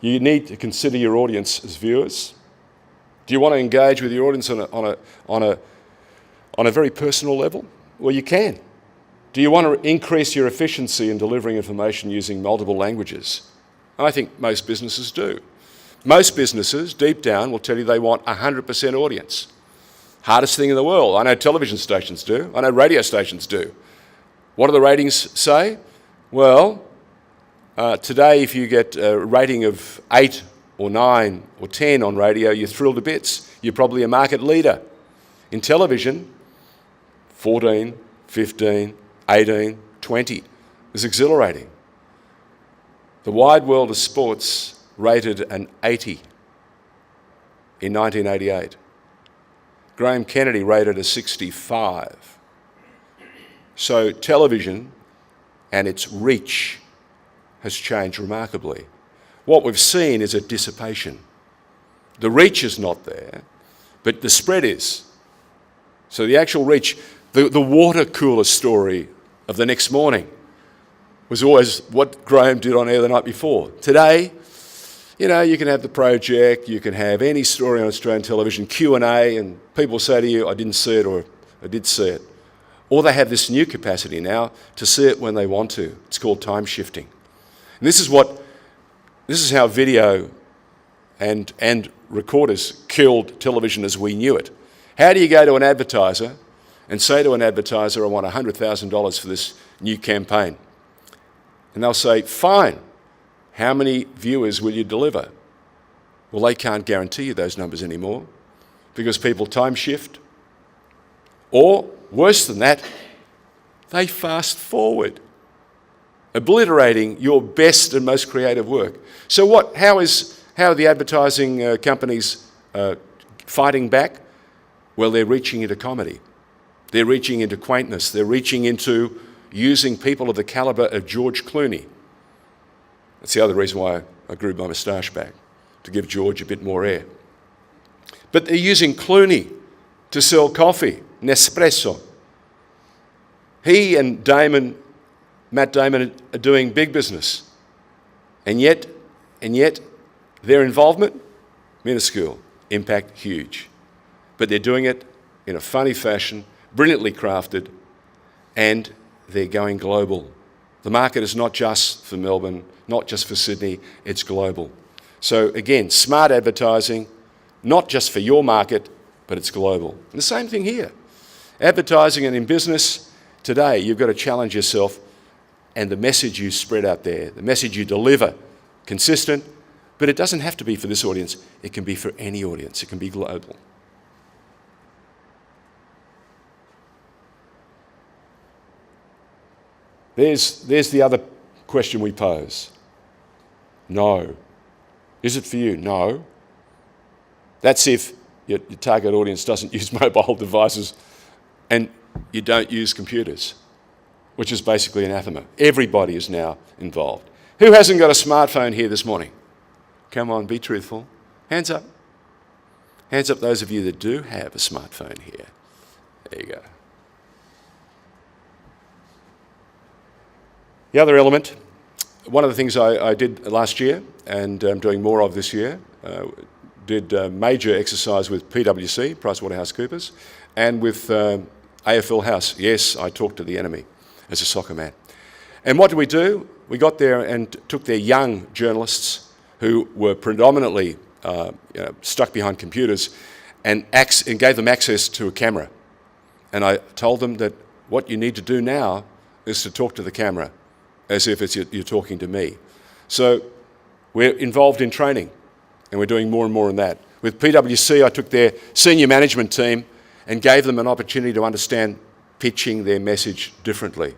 You need to consider your audience as viewers. Do you want to engage with your audience on a very personal level? Well, you can. Do you want to increase your efficiency in delivering information using multiple languages? I think most businesses do. Most businesses, deep down, will tell you they want 100% audience. Hardest thing in the world. I know television stations do. I know radio stations do. What do the ratings say? Well, today if you get a rating of 8 or 9 or 10 on radio, you're thrilled to bits. You're probably a market leader. In television, 14, 15, 18, 20. It's exhilarating. The wide world of sports rated an 80 in 1988. Graham Kennedy rated a 65. So television and its reach has changed remarkably. What we've seen is a dissipation. The reach is not there, but the spread is. So the actual reach, the water cooler story of the next morning was always what Graham did on air the night before. Today, you know, you can have the project, you can have any story on Australian television, Q&A, and people say to you, I didn't see it, or I did see it. Or they have this new capacity now to see it when they want to. It's called time shifting. And this is how video and recorders killed television as we knew it. How do you go to an advertiser and say to an advertiser, I want $100,000 for this new campaign? And they'll say, fine. How many viewers will you deliver? Well, they can't guarantee you those numbers anymore because people time shift. Or, worse than that, they fast forward, obliterating your best and most creative work. So how are the advertising companies fighting back? Well, they're reaching into comedy. They're reaching into quaintness. They're reaching into using people of the calibre of George Clooney. That's the other reason why I grew my moustache back, to give George a bit more air. But they're using Clooney to sell coffee, Nespresso. He and Matt Damon are doing big business. And yet, their involvement, minuscule, impact huge. But they're doing it in a funny fashion, brilliantly crafted, and they're going global. The market is not just for Melbourne, not just for Sydney, it's global. So again, smart advertising, not just for your market, but it's global. And the same thing here. Advertising and in business, today you've got to challenge yourself and the message you spread out there, the message you deliver, consistent, but it doesn't have to be for this audience, it can be for any audience, it can be global. There's the other question we pose. No. Is it for you? No. That's if your target audience doesn't use mobile devices and you don't use computers, which is basically anathema. Everybody is now involved. Who hasn't got a smartphone here this morning? Come on, be truthful. Hands up. Hands up those of you that do have a smartphone here. There you go. The other element, one of the things I did last year, and I'm doing more of this year, did a major exercise with PwC, PricewaterhouseCoopers, and with AFL House. Yes, I talked to the enemy as a soccer man. And what did we do? We got there and took their young journalists who were predominantly stuck behind computers and gave them access to a camera. And I told them that what you need to do now is to talk to the camera as if you're talking to me. So we're involved in training, and we're doing more and more in that. With PwC, I took their senior management team and gave them an opportunity to understand pitching their message differently.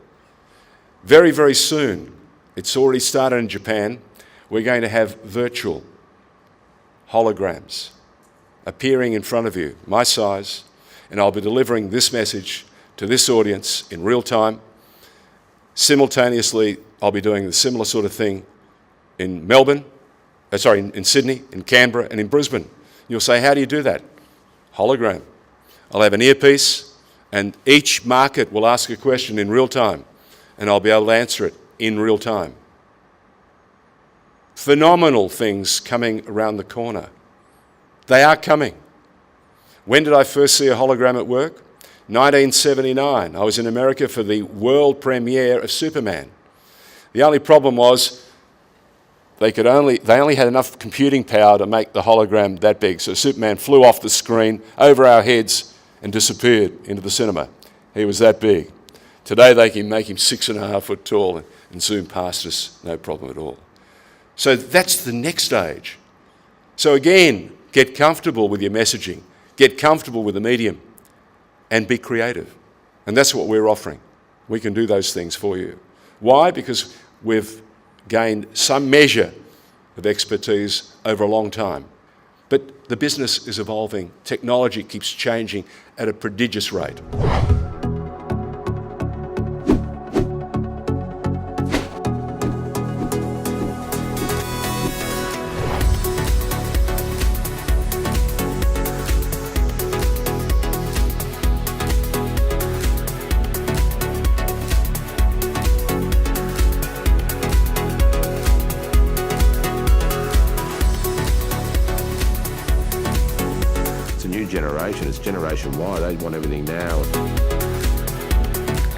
Very, very soon, it's already started in Japan, we're going to have virtual holograms appearing in front of you, my size, and I'll be delivering this message to this audience in real time. Simultaneously, I'll be doing the similar sort of thing in in Sydney, in Canberra, and in Brisbane. You'll say, how do you do that? Hologram. I'll have an earpiece, and each market will ask a question in real time, and I'll be able to answer it in real time. phenomenal things coming around the corner. They are coming. When did I first see a hologram at work? 1979. I was in America for the world premiere of Superman. The only problem was they only had enough computing power to make the hologram that big. So Superman flew off the screen over our heads and disappeared into the cinema. He was that big. Today they can make him 6.5 foot tall and zoom past us, no problem at all. So that's the next stage. So again, get comfortable with your messaging, get comfortable with the medium, and be creative. And that's what we're offering. We can do those things for you. Why? Because we've gained some measure of expertise over a long time. But the business is evolving. Technology keeps changing at a prodigious rate. New generation, it's Generation Y, they want everything now.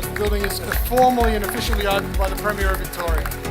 The building is formally and officially opened by the Premier of Victoria.